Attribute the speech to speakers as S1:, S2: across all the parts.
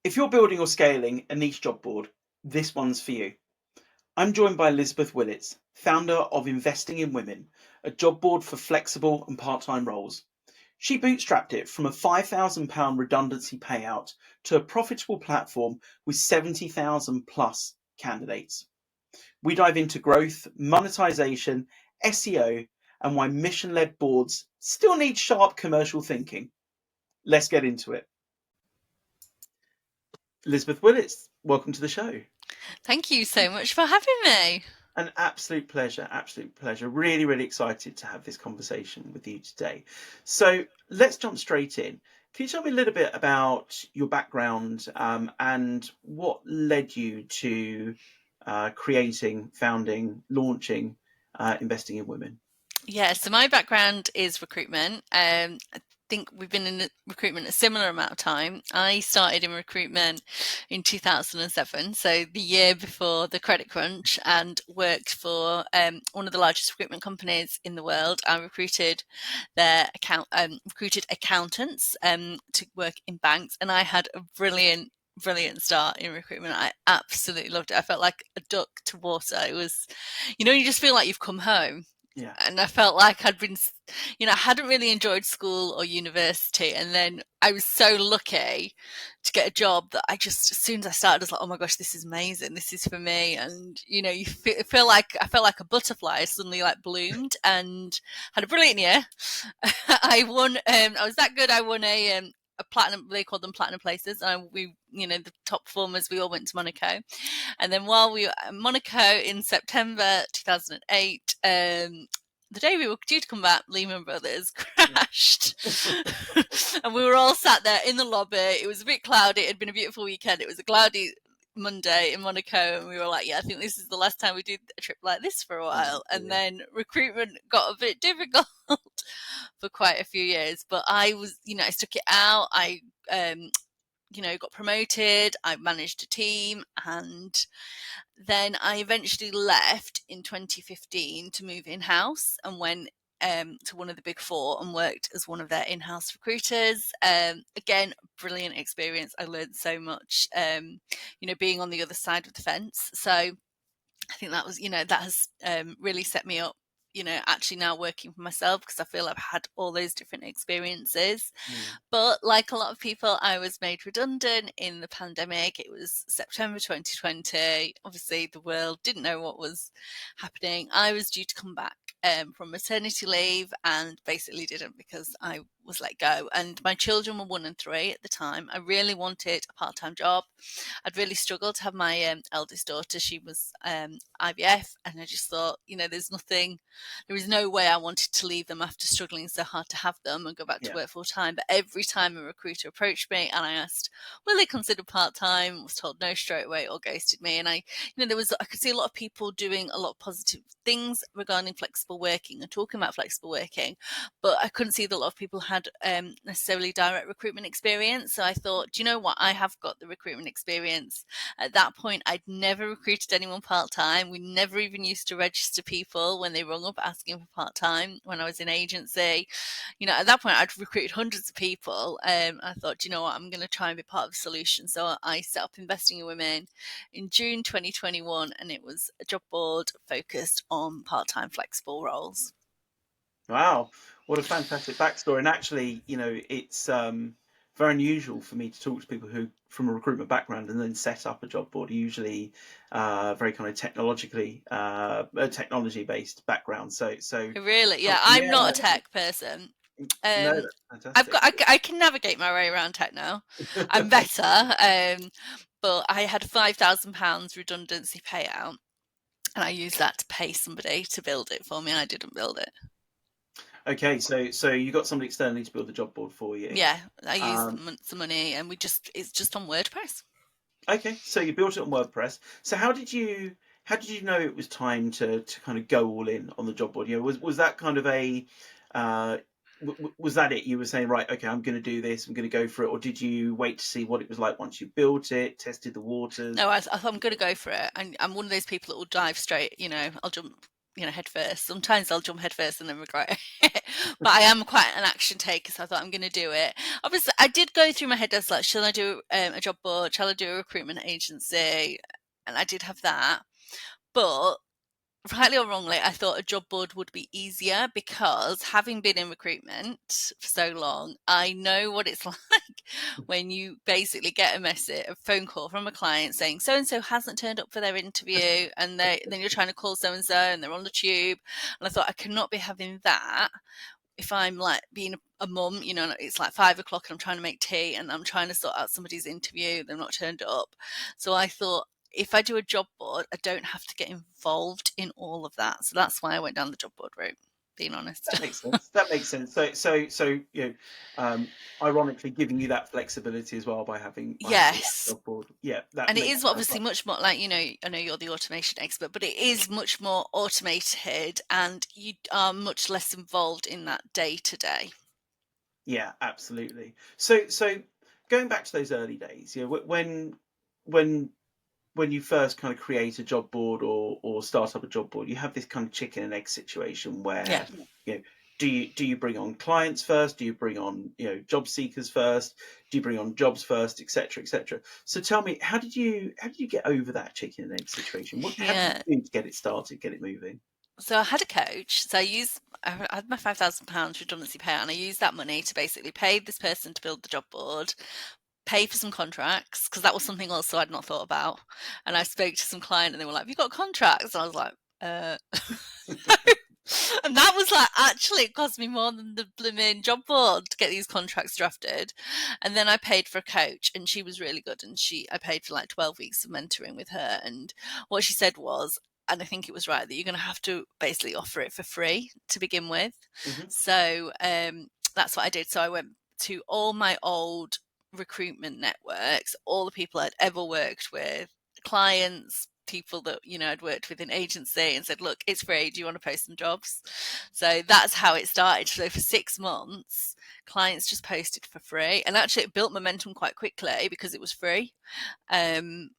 S1: If you're building or scaling a niche job board, this one's for you. I'm joined by Elizabeth Willetts, founder of Investing in Women, a job board for flexible and part-time roles. She bootstrapped it from a £5,000 redundancy payout to a profitable platform with 70,000 plus candidates. We dive into growth, monetization, SEO, and why mission-led boards still need sharp commercial thinking. Let's get into it. Elizabeth Willetts, welcome to the show.
S2: Thank you so much for having me.
S1: An absolute pleasure, absolute pleasure. Really, really excited to have this conversation with you today. So let's jump straight in. Can you tell me a little bit about your background and what led you to creating, founding, launching, Investing in Women?
S2: Yeah, so my background is recruitment. I think we've been in recruitment a similar amount of time. I started in recruitment in 2007, so the year before the credit crunch, and worked for one of the largest recruitment companies in the world. I recruited recruited accountants to work in banks, and I had a brilliant start in recruitment. I absolutely loved it. I felt like a duck to water. It was, you just feel like you've come home.
S1: Yeah.
S2: And I felt like I'd been, I hadn't really enjoyed school or university. And then I was so lucky to get a job that I just, as soon as I started, I was like, oh my gosh, this is amazing. This is for me. And, you feel like I felt like a butterfly. I suddenly like bloomed and had a brilliant year. I won, I was that good. I won a platinum, they called them platinum places. And the top performers, we all went to Monaco. And then while we were at Monaco in September 2008, the day we were due to come back, Lehman Brothers crashed. And we were all sat there in the lobby. It was a bit cloudy. It had been a beautiful weekend. It was a cloudy Monday in Monaco, and we were like, yeah, I think this is the last time we do a trip like this for a while. And then recruitment got a bit difficult for quite a few years, but I was, I stuck it out. I got promoted. I managed a team, and then I eventually left in 2015 to move in-house and went to one of the big four and worked as one of their in-house recruiters. Again, brilliant experience. I learned so much, being on the other side of the fence. So I think that was, that has really set me up, actually now working for myself, because I feel I've had all those different experiences. But like a lot of people, I was made redundant in the pandemic. It was September 2020. Obviously, the world didn't know what was happening. I was due to come back from maternity leave and basically didn't, because I was let go. And my children were 1 and 3 at the time. I really wanted a part-time job. I'd really struggled to have my eldest daughter. She was IVF, and I just thought, there was no way I wanted to leave them after struggling so hard to have them and go back to work full time. But every time a recruiter approached me and I asked, will they consider part-time, was told no straight away or ghosted me. And I could see a lot of people doing a lot of positive things regarding flexible working and talking about flexible working, but I couldn't see that a lot of people had necessarily direct recruitment experience. So I thought, do you know what? I have got the recruitment experience. At that point, I'd never recruited anyone part-time. We never even used to register people when they rung up asking for part-time when I was in agency. At that point, I'd recruited hundreds of people. I thought, do you know what? I'm going to try and be part of the solution. So I set up Investing in Women in June 2021, and it was a job board focused on part-time flexible roles.
S1: Wow, what a fantastic backstory. And actually, it's very unusual for me to talk to people who from a recruitment background and then set up a job board, usually very kind of technology based background. So
S2: Really, yeah, I'm not a tech person.
S1: No, that's fantastic.
S2: I can navigate my way around tech now. I'm better, but I had £5,000 redundancy payout, and I used that to pay somebody to build it for me, and I didn't build it.
S1: Okay, so you got somebody externally to build the job board for you.
S2: Yeah, I used some money, and it's just on WordPress.
S1: Okay, so you built it on WordPress. So how did you know it was time to kind of go all in on the job board? Was that kind of a was that it? You were saying, right, okay, I'm going to do this, I'm going to go for it, or did you wait to see what it was like once you built it, tested the waters?
S2: No, I'm going to go for it. I'm one of those people that will dive straight. I'll jump head first. Sometimes I'll jump head first and then regret it. But I am quite an action taker, so I thought I'm going to do it. Obviously, I did go through my head as like, shall I do a job board? Shall I do a recruitment agency? And I did have that. But rightly or wrongly, I thought a job board would be easier because having been in recruitment for so long, I know what it's like when you basically get a phone call from a client saying so and so hasn't turned up for their interview, and then you're trying to call so and so, and they're on the tube, and I thought I cannot be having that if I'm like being a mum, it's like 5 o'clock and I'm trying to make tea and I'm trying to sort out somebody's interview, they've not turned up. So I thought if I do a job board, I don't have to get involved in all of that. So that's why I went down the job board route, being honest.
S1: That makes sense. That makes sense. Ironically, giving you that flexibility as well by having
S2: Yes.
S1: that job board. Yeah, that
S2: And it
S1: makes
S2: is obviously much more like, I know you're the automation expert, but it is much more automated and you are much less involved in that day to day.
S1: Yeah, absolutely. So going back to those early days, when you first kind of create a job board or start up a job board, you have this kind of chicken and egg situation where do you bring on clients first? Do you bring on job seekers first? Do you bring on jobs first, etc., etc.? So tell me, how did you get over that chicken and egg situation? How did you do to get it started, get it moving?
S2: So I had a coach. So I had my £5,000 redundancy payout, and I used that money to basically pay this person to build the job board, pay for some contracts, because that was something also I'd not thought about. And I spoke to some client and they were like, have you got contracts? And I was like, and that was like, actually, it cost me more than the blooming job board to get these contracts drafted. And then I paid for a coach, and she was really good. And I paid for like 12 weeks of mentoring with her. And what she said was, and I think it was right, that you're going to have to basically offer it for free to begin with.
S1: Mm-hmm.
S2: So that's what I did. So I went to all my old recruitment networks, all the people I'd ever worked with, clients, people that I'd worked with in agency, and said, look, it's free, do you want to post some jobs? So that's how it started. So for 6 months clients just posted for free, and actually it built momentum quite quickly because it was free. And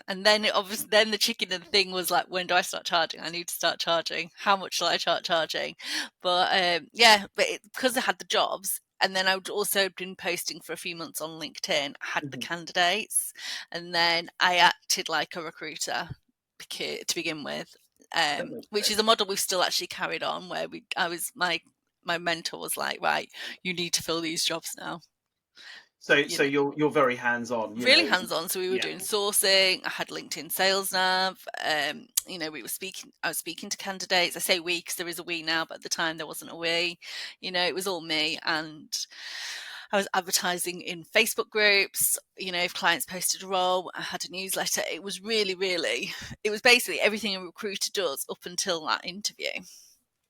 S2: then then the chicken and thing was like, when do I start charging? I need to start charging. How much shall I start charging? But because I had the jobs, and then I would also been posting for a few months on LinkedIn, I had the candidates, and then I acted like a recruiter to begin with, which is a model we've still actually carried on, where my mentor was like, right, you need to fill these jobs now.
S1: So you're very hands-on.
S2: Really hands-on. So we were doing sourcing. I had LinkedIn Sales Nav. I was speaking to candidates. I say we because there is a we now, but at the time there wasn't a we. It was all me, and I was advertising in Facebook groups. If clients posted a role, I had a newsletter. It was really, really, it was basically everything a recruiter does up until that interview.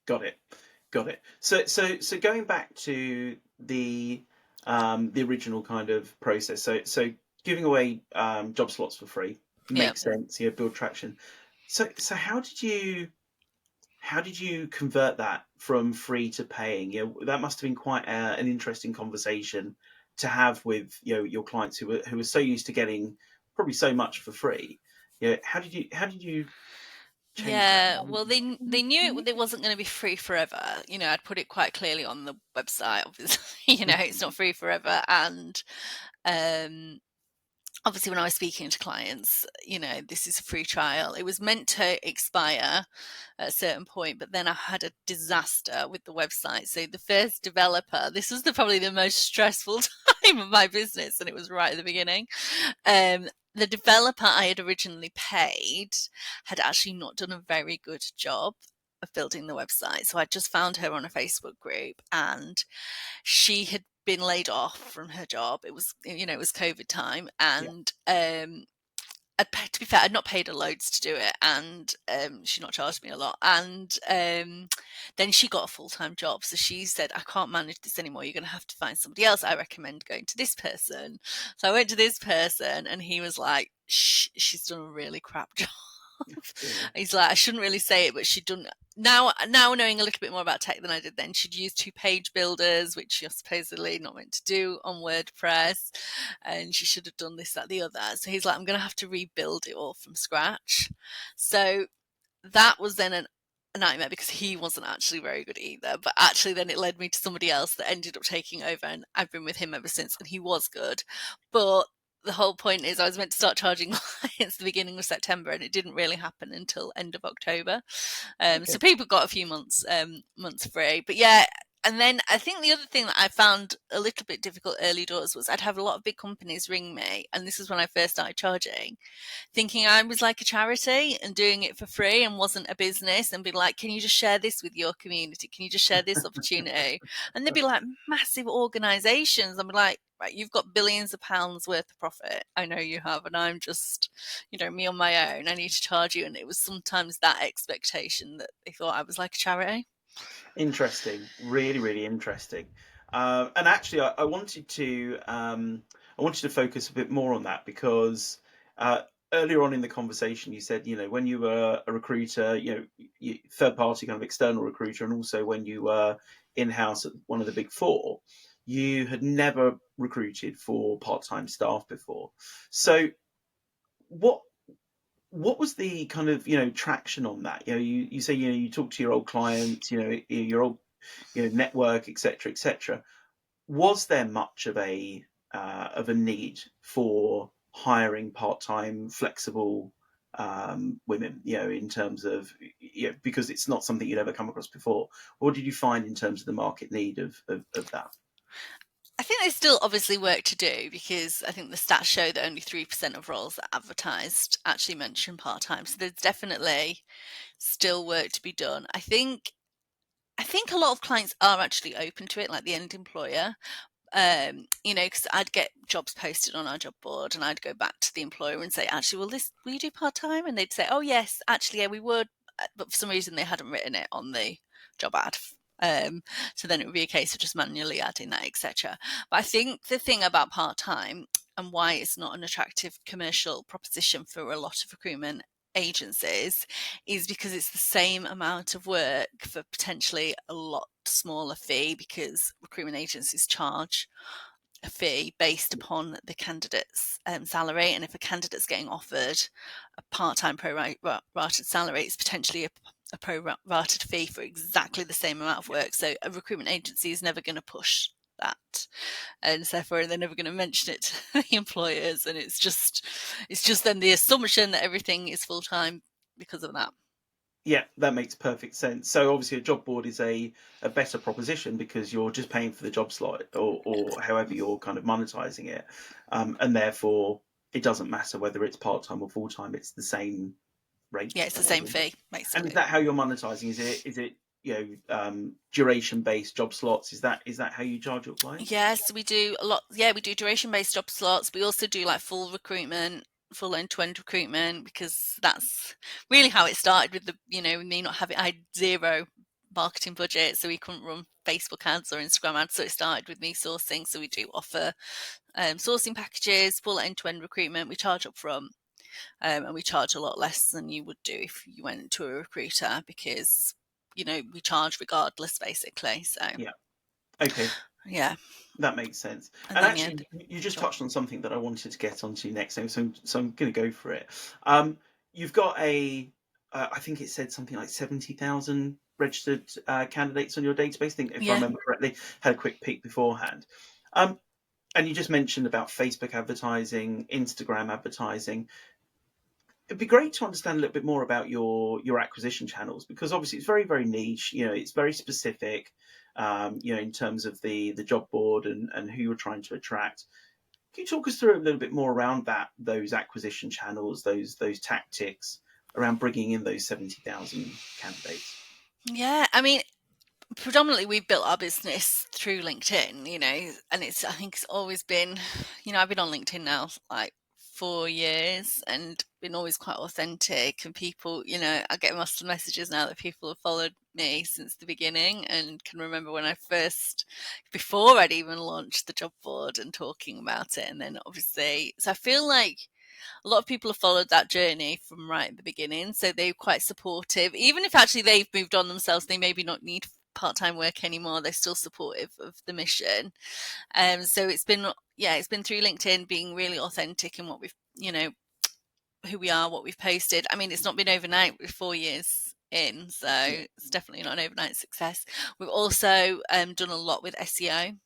S1: Got it. So going back to the original kind of process. So giving away job slots for free makes sense. Build traction. So how did you convert that from free to paying? That must have been quite an interesting conversation to have with your clients who were so used to getting probably so much for free. How did you
S2: well, they knew it wasn't going to be free forever. I'd put it quite clearly on the website, obviously. It's not free forever. And obviously when I was speaking to clients, this is a free trial. It was meant to expire at a certain point, but then I had a disaster with the website. So the first developer, this was probably the most stressful time of my business, and it was right at the beginning. The developer I had originally paid had actually not done a very good job of building the website. So I just found her on a Facebook group, and she had been laid off from her job. It was, it was COVID time, and to be fair, I'd not paid her loads to do it, and she not charged me a lot. And then she got a full-time job. So she said, I can't manage this anymore. You're going to have to find somebody else. I recommend going to this person. So I went to this person, and he was like, she's done a really crap job. He's like, I shouldn't really say it, but she'd done, now knowing a little bit more about tech than I did then, she'd used 2 page builders, which you're supposedly not meant to do on WordPress, and she should have done this, that, the other. So he's like, I'm going to have to rebuild it all from scratch. So that was then a nightmare because he wasn't actually very good either. But actually, then it led me to somebody else that ended up taking over, and I've been with him ever since, and he was good. But the whole point is I was meant to start charging clients the beginning of September, and it didn't really happen until end of October.
S1: Okay.
S2: So people got a few months free. But yeah, and then I think the other thing that I found a little bit difficult early doors was I'd have a lot of big companies ring me, and this is when I first started charging, thinking I was like a charity and doing it for free and wasn't a business, and be like, can you just share this with your community? Can you just share this opportunity? And they'd be like massive organizations. I'd be like, right, you've got billions of pounds worth of profit. I know you have. And I'm just, me on my own. I need to charge you. And it was sometimes that expectation that they thought I was like a charity.
S1: Interesting, really, really interesting. And actually, I wanted to focus a bit more on that because earlier on in the conversation, you said, when you were a recruiter, third party kind of external recruiter, and also when you were in house at one of the big four, you had never recruited for part time staff before. So, what what was the kind of traction on that? You say you talk to your old clients, your old network, etc., etc. Was there much of a need for hiring part-time, flexible women? In terms of because it's not something you'd ever come across before. What did you find in terms of the market need of that?
S2: I think there's still obviously work to do because I think the stats show that only 3% of roles that are advertised actually mention part time. So there's definitely still work to be done. I think a lot of clients are actually open to it, like the end employer. Because I'd get jobs posted on our job board, and I'd go back to the employer and say, actually, will you do part time? And they'd say, oh yes, actually, yeah, we would, but for some reason they hadn't written it on the job ad. So then it would be a case of just manually adding that, etc. But I think the thing about part time and why it's not an attractive commercial proposition for a lot of recruitment agencies is because it's the same amount of work for potentially a lot smaller fee, because recruitment agencies charge a fee based upon the candidate's salary. And if a candidate's getting offered a part-time pro-rated salary, it's potentially a pro-rated fee for exactly the same amount of work. So a recruitment agency is never going to push that, and therefore they're never going to mention it to the employers, and it's just then the assumption that everything is full-time because of that.
S1: Yeah, that makes perfect sense. So obviously a job board is a better proposition because you're just paying for the job slot or however you're kind of monetizing it. And therefore it doesn't matter whether it's part-time or full-time, it's the same rate.
S2: Yeah, it's the same fee
S1: And is
S2: basically.
S1: that how you're monetizing? Is it duration based job slots? Is that how you charge your clients?
S2: Yes, we do a lot. Yeah, we do duration-based job slots. We also do like full recruitment, full end-to-end recruitment, because that's really how it started with me not having, I had zero marketing budget, so we couldn't run Facebook ads or Instagram ads. So it started with me sourcing. So we do offer sourcing packages, full end-to-end recruitment. We charge up front, and we charge a lot less than you would do if you went to a recruiter, because we charge regardless, basically. So
S1: Yeah. Okay.
S2: yeah,
S1: That makes sense.
S2: and
S1: And
S2: then yeah.
S1: actually, you just
S2: Go on.
S1: touched on something that I wanted to get onto next. So I'm going to go for it. You've got I think it said something like 70,000 registered candidates on your database. I think, if I
S2: Yeah.
S1: remember correctly, had a quick peek beforehand. Um, and you just mentioned about Facebook advertising, Instagram advertising. It'd be great to understand a little bit more about your acquisition channels, because obviously it's very, very niche. It's very specific. In terms of the job board and who you're trying to attract. Can you talk us through a little bit more around those acquisition channels, those tactics around bringing in those 70,000 candidates?
S2: Yeah, I mean, predominantly we built our business through LinkedIn, and I think it's always been, I've been on LinkedIn now like 4 years, and been always quite authentic, and people, I get lots of messages now that people have followed me since the beginning and can remember when before I'd even launched the job board and talking about it. And then obviously, so I feel like a lot of people have followed that journey from right at the beginning. So they're quite supportive, even if actually they've moved on themselves, they maybe not need part-time work anymore, they're still supportive of the mission. So it's been through LinkedIn, being really authentic in what we've, who we are, what we've posted. I mean, it's not been overnight with 4 years in, so
S1: Yeah.
S2: it's definitely not an overnight success. We've also done a lot with SEO.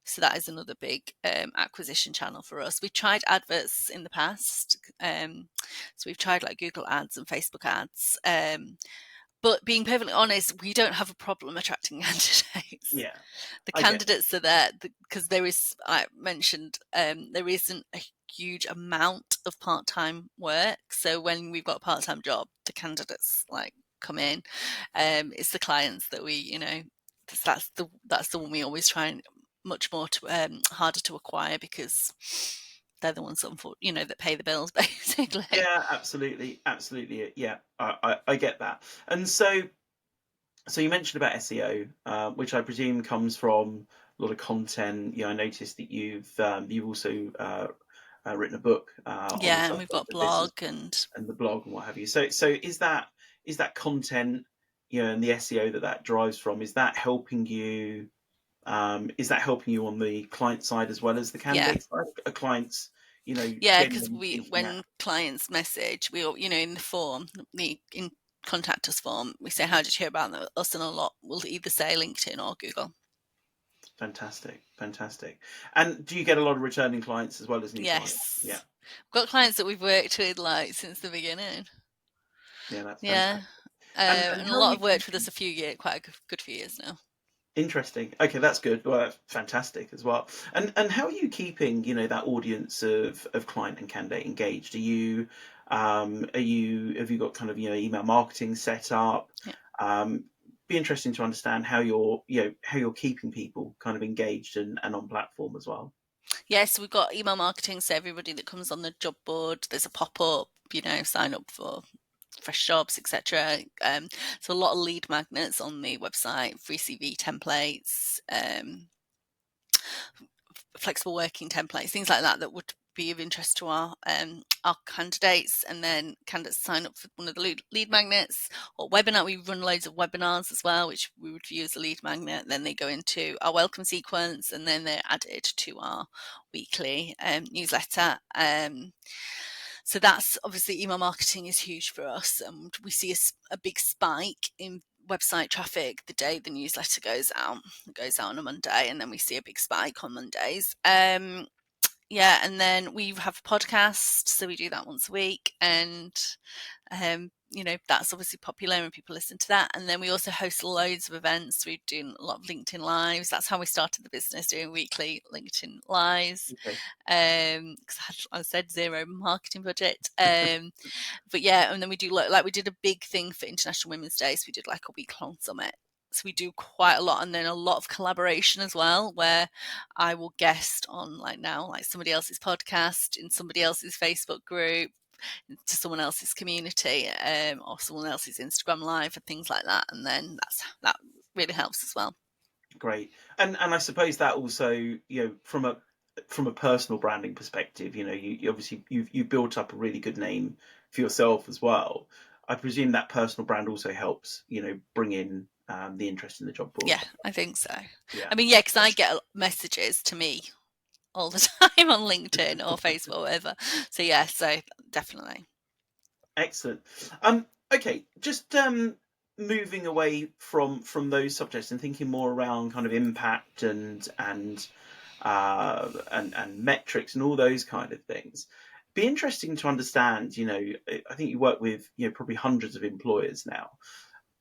S2: So that is another big acquisition channel for us. We've tried adverts in the past. So we've tried like Google ads and Facebook ads. But being perfectly honest, we don't have a problem attracting candidates.
S1: Yeah.
S2: The
S1: I get
S2: candidates are there because there is, I mentioned, there isn't a huge amount of part-time work. So when we've got a part-time job, the candidates like come in. It's the clients that we, that's the one we always try and much more harder to acquire because they're the ones that pay the bills basically.
S1: Yeah, absolutely, absolutely. Yeah, I get that. And so you mentioned about SEO, which I presume comes from a lot of content. I noticed that you've also written a book on the
S2: Yeah, and we've
S1: subject
S2: got
S1: of this
S2: blog and
S1: and the blog and what have you. So is that content, and the SEO that drives from, is that helping you? Is that helping you on the client side as well as the
S2: yeah.
S1: candidate side? Are clients,
S2: Yeah, because
S1: genuinely seeking that?
S2: when clients message, in the form, the in contact us form, we say, "How did you hear about us?" And a lot will either say LinkedIn or Google.
S1: Fantastic, fantastic. And do you get a lot of returning clients as well as new clients? Yeah,
S2: Yes, we've got clients that we've worked with like since the beginning.
S1: yeah, that's
S2: Yeah,
S1: fantastic. And
S2: and a
S1: how are
S2: lot
S1: you
S2: have worked with us
S1: keeping?
S2: a few years, quite a good few years now.
S1: Interesting. Okay, that's good. Well, that's fantastic as well. And how are you keeping, that audience of client and candidate engaged? Have you got kind of, email marketing set up?
S2: Yeah.
S1: Be interesting to understand how you're keeping people kind of engaged and on platform as well.
S2: Yes, we've got email marketing, so everybody that comes on the job board, there's a pop-up, sign up for fresh jobs, etc. So a lot of lead magnets on the website, free CV templates, flexible working templates, things like that that would be of interest to our candidates, and then candidates sign up for one of the lead magnets or webinar. We run loads of webinars as well, which we would view as a lead magnet. Then they go into our welcome sequence, and then they're added to our weekly newsletter. So that's obviously email marketing is huge for us, and we see a big spike in website traffic the day the newsletter goes out. It goes out on a Monday, and then we see a big spike on Mondays. Yeah, and then we have a podcast, so we do that once a week, and that's obviously popular and people listen to that. And then we also host loads of events. We're doing a lot of LinkedIn lives. That's how we started the business, doing weekly LinkedIn lives.
S1: Okay,
S2: Because I said zero marketing budget. But yeah, and then we do like we did a big thing for International Women's Day. So we did like a week-long summit. So we do quite a lot, and then a lot of collaboration as well, where I will guest on like somebody else's podcast in somebody else's Facebook group to someone else's community, or someone else's Instagram live and things like that, and then that really helps as well.
S1: great. And I suppose that also, from a personal branding perspective, you obviously you've built up a really good name for yourself as well. I presume that personal brand also helps, bring in the interest in the job board.
S2: Yeah, I think so.
S1: Yeah,
S2: I mean, yeah, because I get messages to me all the time on LinkedIn or Facebook, or whatever. So yeah, so definitely.
S1: excellent. Okay, just moving away from those subjects and thinking more around kind of impact and metrics and all those kind of things. Be interesting to understand. I think you work with probably hundreds of employers now.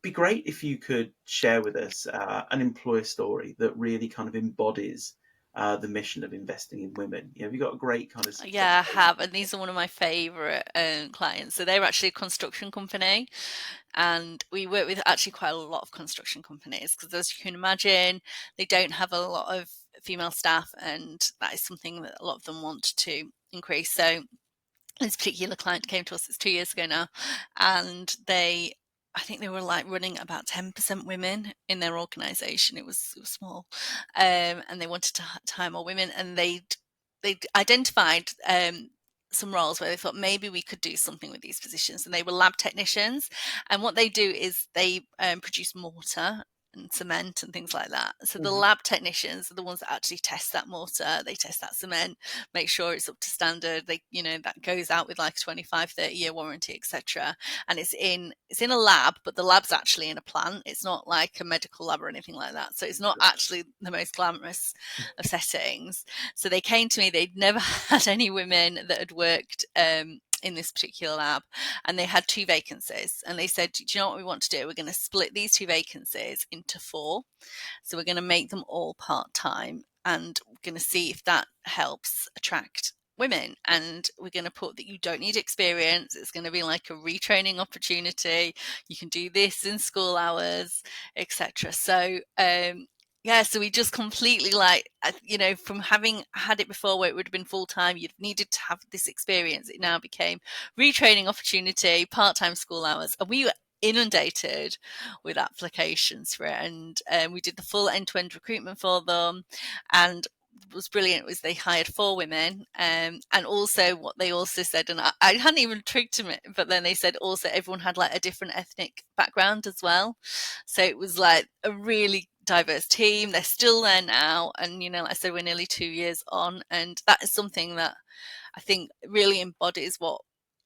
S1: Be great if you could share with us an employer story that really kind of embodies the mission of investing in women. Have you got a great kind of success
S2: Yeah, I
S1: story?
S2: have, and these are one of my favourite clients. So they're actually a construction company, and we work with actually quite a lot of construction companies because, as you can imagine, they don't have a lot of female staff, and that is something that a lot of them want to increase. So this particular client came to us, it's 2 years ago now, and I think they were like running about 10% women in their organization. It was small, and they wanted to hire more women, and they'd identified some roles where they thought maybe we could do something with these positions, and they were lab technicians. And what they do is they produce mortar and cement and things like that. So the
S1: Mhm.
S2: lab technicians are the ones that actually test that mortar, they test that cement, make sure it's up to standard. They, that goes out with like a 25, 30-year warranty, etc. And it's in a lab, but the lab's actually in a plant. It's not like a medical lab or anything like that. So it's not actually the most glamorous of settings. So they came to me, they'd never had any women that had worked in this particular lab, and they had 2 vacancies, and they said, do you know what we want to do? We're going to split these 2 vacancies into 4. So we're going to make them all part-time, and we're going to see if that helps attract women. And we're going to put that you don't need experience. It's going to be like a retraining opportunity. You can do this in school hours, etc. So yeah, so we just completely from having had it before where it would have been full time, you'd needed to have this experience. It now became retraining opportunity, part-time school hours, and we were inundated with applications for it. And we did the full end-to-end recruitment for them. And what was brilliant was they hired 4 women, and also what they also said, and I hadn't even tricked them, but then they said also everyone had like a different ethnic background as well. So it was like a really diverse team. They're still there now, and like I said, we're nearly 2 years on, and that is something that I think really embodies what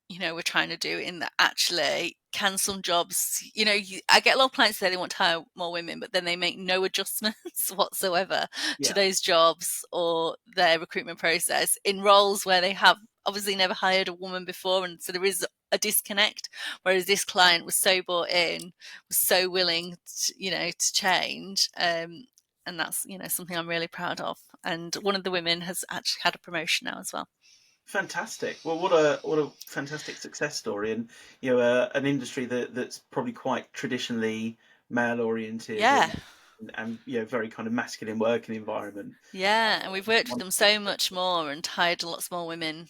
S2: we're trying to do, in that actually can some jobs, I get a lot of clients say they want to hire more women, but then they make no adjustments whatsoever to
S1: Yeah.
S2: those jobs or their recruitment process in roles where they have obviously never hired a woman before, and so there is a disconnect. Whereas this client was so bought in, was so willing to change, and that's something I'm really proud of. And one of the women has actually had a promotion now as well.
S1: Fantastic. Well, what a fantastic success story, and an industry that's probably quite traditionally male oriented,
S2: Yeah.
S1: and very kind of masculine working environment.
S2: Yeah, and we've worked with them
S1: Wonderful.
S2: so much more and hired lots more women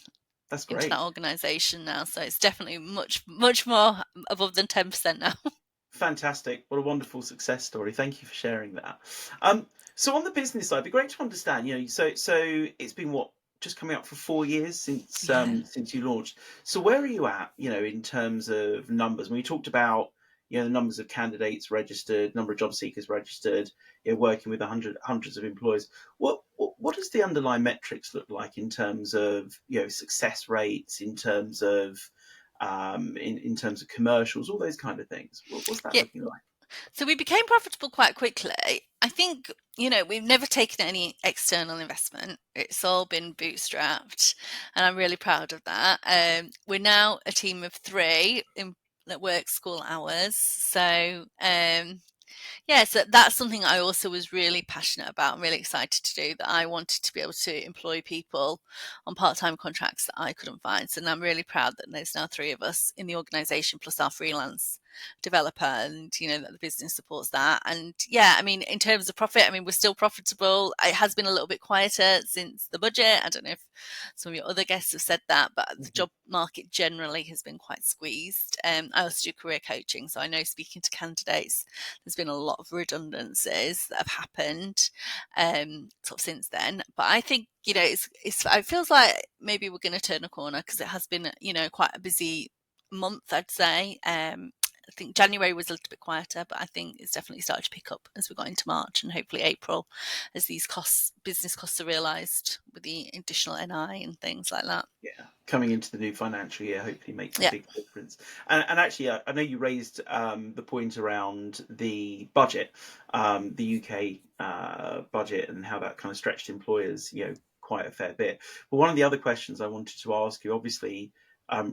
S1: That's
S2: into that
S1: great.
S2: organisation now. So it's definitely much, much more above than 10% now.
S1: Fantastic. What a wonderful success story. Thank you for sharing that. So on the business side, it'd be great to understand, so it's been what, just coming up for 4 years
S2: Yeah.
S1: since you launched. So where are you at, in terms of numbers? When we talked about, the numbers of candidates registered, number of job seekers registered, working with hundreds of employers. What does the underlying metrics look like in terms of, success rates, in terms of in terms of commercials, all those kind of things? What's that
S2: Yeah.
S1: looking like?
S2: So we became profitable quite quickly. I think, we've never taken any external investment. It's all been bootstrapped, and I'm really proud of that. We're now a team of 3 that work school hours. So yeah, so that's something I also was really passionate about and really excited to do, that I wanted to be able to employ people on part-time contracts that I couldn't find. So I'm really proud that there's now 3 of us in the organisation plus our freelance developer, and that the business supports that. And yeah, I mean, in terms of profit, I mean, we're still profitable. It has been a little bit quieter since the budget. I don't know if some of your other guests have said that, but the
S1: Mhm.
S2: job market generally has been quite squeezed. I also do career coaching, so I know, speaking to candidates, there's been a lot of redundancies that have happened sort of since then. But I think it feels like maybe we're going to turn a corner, because it has been quite a busy month, I'd say. I think January was a little bit quieter, but I think it's definitely started to pick up as we got into March, and hopefully April, as these business costs are realised with the additional NI and things like that.
S1: Yeah, coming into the new financial year hopefully makes a
S2: Yeah,
S1: big difference. And actually, I know you raised the point around the budget, the UK budget, and how that kind of stretched employers, quite a fair bit. But one of the other questions I wanted to ask you, obviously,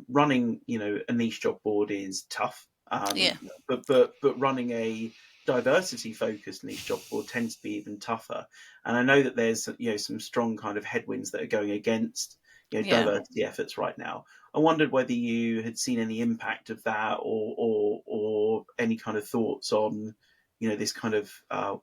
S1: running, a niche job board is tough,
S2: yeah,
S1: but running a diversity focused niche job board tends to be even tougher. And I know that there's, some strong kind of headwinds that are going against,
S2: yeah.
S1: diversity efforts right now. I wondered whether you had seen any impact of that, or any kind of thoughts on, this kind of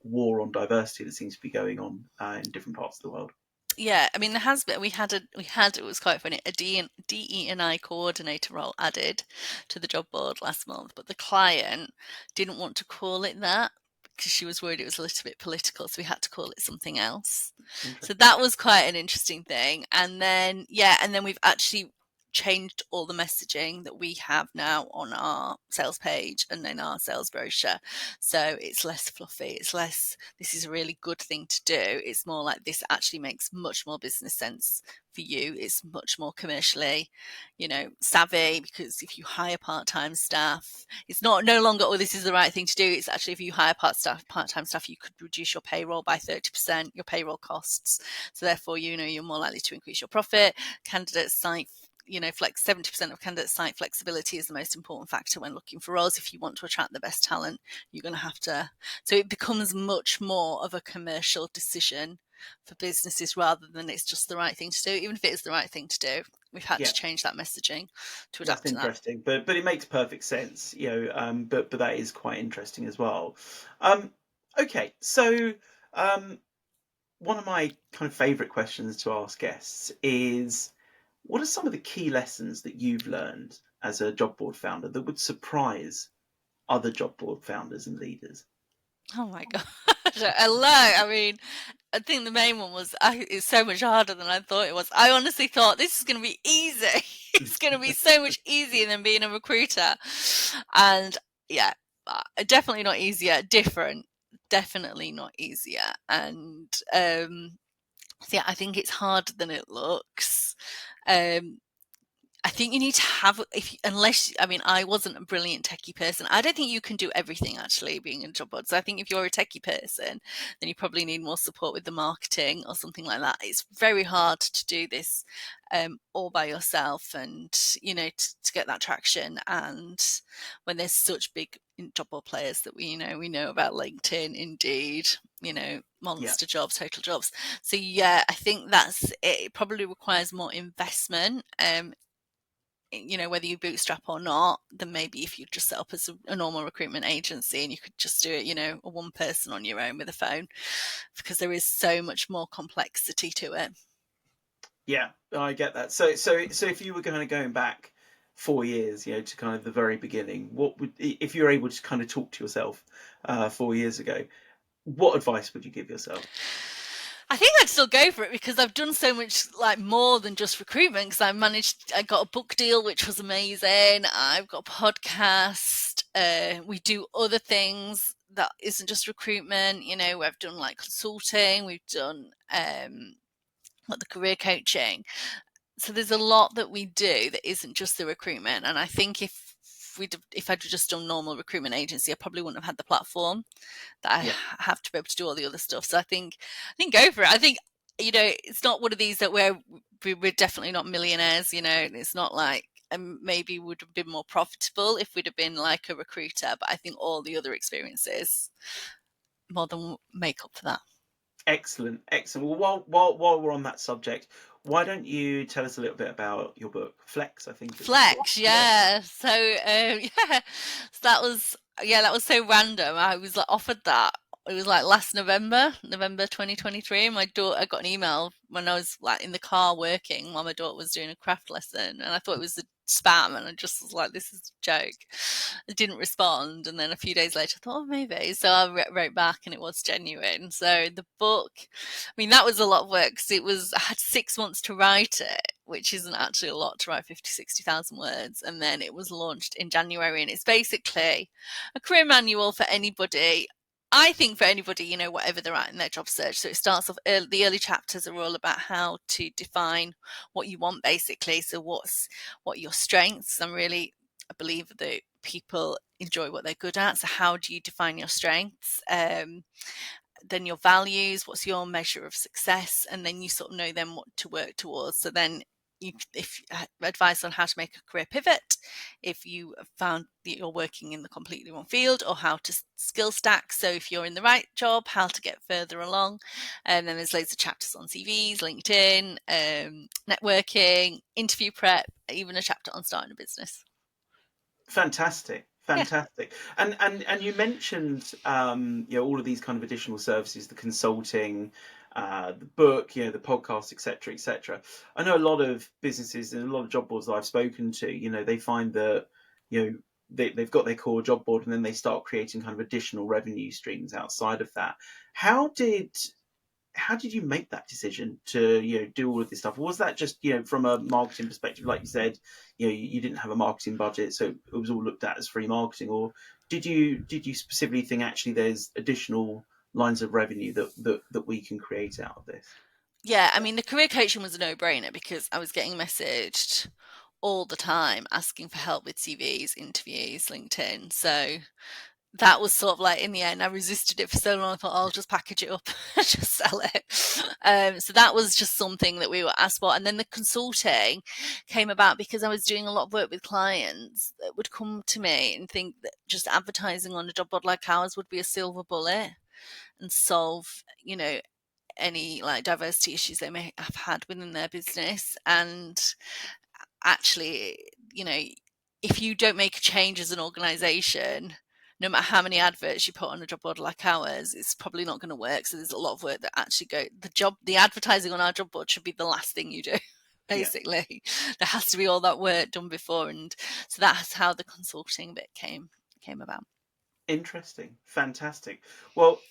S1: war on diversity that seems to be going on in different parts of the world.
S2: Yeah, I mean, there has been. It was quite funny. A DE&I coordinator role added to the job board last month, but the client didn't want to call it that because she was worried it was a little bit political, so we had to call it something else. So
S1: Interesting.
S2: that was quite an interesting thing. And then, yeah, and then we've actually changed all the messaging that we have now on our sales page and in our sales brochure. So it's less fluffy. It's less, this is a really good thing to do. It's more like, this actually makes much more business sense for you. It's much more commercially, savvy, because if you hire part-time staff, it's no longer, oh, this is the right thing to do. It's actually, if you hire part-time staff, you could reduce your payroll by 30%, your payroll costs. So therefore, you're more likely to increase your profit. Candidates cite 70% of candidates cite flexibility is the most important factor when looking for roles. If you want to attract the best talent, you're going to have to. So it becomes much more of a commercial decision for businesses rather than it's just the right thing to do. Even if it is the right thing to do, we've had to change that messaging to adapt
S1: That's
S2: to that.
S1: interesting, but it makes perfect sense, but that is quite interesting as well. Okay, so one of my kind of favorite questions to ask guests is, what are some of the key lessons that you've learned as a job board founder that would surprise other job board founders and leaders?
S2: Oh my God. Hello. I mean, I think the main one was it's so much harder than I thought it was. I honestly thought this is going to be easy. It's going to be so much easier than being a recruiter. And yeah, definitely not easier. Different. Definitely not easier. And yeah, I think it's harder than it looks. I think you need to have, I wasn't a brilliant techie person. I don't think you can do everything actually being a job board. So I think if you're a techie person, then you probably need more support with the marketing or something like that. It's very hard to do this all by yourself and, to get that traction. And when there's such big job board players that we know about LinkedIn, Indeed, Monster Jobs, Total Jobs. So yeah, I think it probably requires more investment. Whether you bootstrap or not, then maybe if you just set up as a normal recruitment agency and you could just do it, a one person on your own with a phone, because there is so much more complexity to it.
S1: Yeah, I get that. So if you were kind of going back 4 years, to kind of the very beginning, if you're able to kind of talk to yourself 4 years ago, what advice would you give yourself?
S2: I think I'd still go for it because I've done so much more than just recruitment, because I got a book deal, which was amazing. I've got a podcast. We do other things that isn't just recruitment. We've done consulting. We've done the career coaching. So there's a lot that we do that isn't just the recruitment. And I think if I'd just done normal recruitment agency, I probably wouldn't have had the platform that I have to be able to do all the other stuff. So I think go for it. I think, it's not one of these that we're definitely not millionaires, it's not like, maybe would have been more profitable if we'd have been like a recruiter, but I think all the other experiences more than make up for that.
S1: Excellent. Well, while we're on that subject, why don't you tell us a little bit about your book, Flex? I think
S2: Flex, yeah. So yeah, so that was so random. I was offered that. It was last November 2023. I got an email when I was in the car working while my daughter was doing a craft lesson, and I thought it was a spam, and I just was like, this is a joke. I didn't respond, and then a few days later I thought, oh, maybe. So I wrote back, and it was genuine. So the book, that was a lot of work, because I had 6 months to write it, which isn't actually a lot to write 50,000-60,000 words. And then it was launched in January, and it's basically a career manual for anybody. I think for anybody, whatever they're at in their job search. So it starts off, the early chapters are all about how to define what you want, basically. So what your strengths, and really I believe that people enjoy what they're good at. So how do you define your strengths? Then your values, what's your measure of success, and then you sort of know then what to work towards. So then if advice on how to make a career pivot, if you have found that you're working in the completely wrong field, or how to skill stack. So if you're in the right job, how to get further along. And then there's loads of chapters on CVs, LinkedIn, networking, interview prep, even a chapter on starting a business.
S1: Fantastic.
S2: Yeah.
S1: And you mentioned all of these kind of additional services, the consulting, the book, the podcast, etc., etc. I know a lot of businesses and a lot of job boards that I've spoken to, they find that they've got their core job board, and then they start creating kind of additional revenue streams outside of that. How did how did you make that decision to do all of this stuff? Was that just from a marketing perspective, like you said, you didn't have a marketing budget, so it was all looked at as free marketing, or did you specifically think actually there's additional lines of revenue that we can create out of this?
S2: Yeah, I mean, the career coaching was a no-brainer because I was getting messaged all the time asking for help with CVs, interviews, LinkedIn. So that was sort of like, in the end, I resisted it for so long. I thought, I'll just package it up and just sell it. So that was just something that we were asked for. And then the consulting came about because I was doing a lot of work with clients that would come to me and think that just advertising on a job board like ours would be a silver bullet and solve, any like diversity issues they may have had within their business. And actually, if you don't make a change as an organization, no matter how many adverts you put on a job board like ours, it's probably not going to work. So there's a lot of work that actually the advertising on our job board should be the last thing you do. Basically, there has to be all that work done before, and so that's how the consulting bit came about.
S1: Interesting. Fantastic. Well,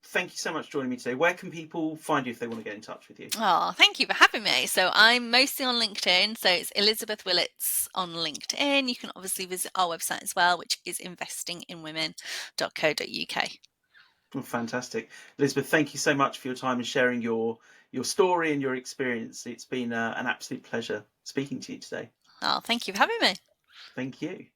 S1: thank you so much for joining me today. Where can people find you if they want to get in touch with you?
S2: Oh, thank you for having me. So I'm mostly on LinkedIn. So it's Elizabeth Willetts on LinkedIn. You can obviously visit our website as well, which is investinginwomen.co.uk.
S1: Well, fantastic. Elizabeth, thank you so much for your time and sharing your story and your experience. It's been an absolute pleasure speaking to you today.
S2: Oh, thank you for having me.
S1: Thank you.